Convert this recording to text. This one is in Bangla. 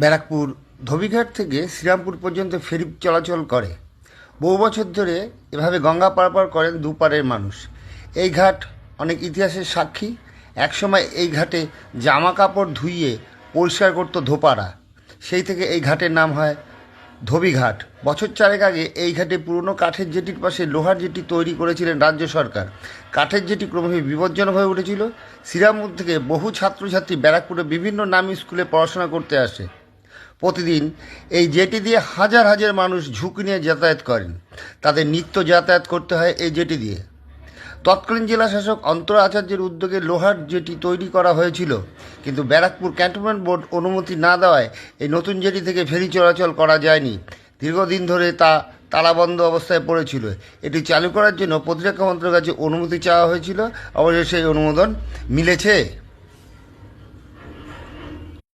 ব্যারাকপুর ধোবিঘাট থেকে শ্রীরামপুর পর্যন্ত ফেরি চলাচল করে। বহু বছর ধরে এভাবে গঙ্গা পারাপার করেন দুপারের মানুষ। এই ঘাট অনেক ইতিহাসের সাক্ষী। একসময় এই ঘাটে জামা কাপড় ধুইয়ে পরিষ্কার করতো ধোপারা। সেই থেকে এই ঘাটের নাম হয় ধোবিঘাট। বছর চারেক আগে এই ঘাটে পুরনো কাঠের জেটির পাশে লোহার জেটি তৈরি করেছিলেন রাজ্য সরকার। কাঠের জেটি ক্রমশ বিপজ্জনক হয়ে উঠেছিল। শ্রীরামপুর থেকে বহু ছাত্রছাত্রী ব্যারাকপুরে বিভিন্ন নামী স্কুলে পড়াশোনা করতে আসে। প্রতিদিন এই জেটি দিয়ে হাজার হাজার মানুষ ঝুঁকি নিয়ে যাতায়াত করেন। তাদের নিত্য যাতায়াত করতে হয় এই জেটি দিয়ে। তৎকালীন জেলাশাসক অন্তরা আচার্যের উদ্যোগে লোহার জেটি তৈরি করা হয়েছিল, কিন্তু ব্যারাকপুর ক্যান্টনমেন্ট বোর্ড অনুমতি না দেওয়ায় এই নতুন জেটি থেকে ফেরি চলাচল করা যায়নি। দীর্ঘদিন ধরে তা তালাবন্ধ অবস্থায় পড়েছিল। এটি চালু করার জন্য প্রতিরক্ষা মন্ত্রকের কাছে অনুমতি চাওয়া হয়েছিল, অবশেষে সেই অনুমোদন মিলেছে।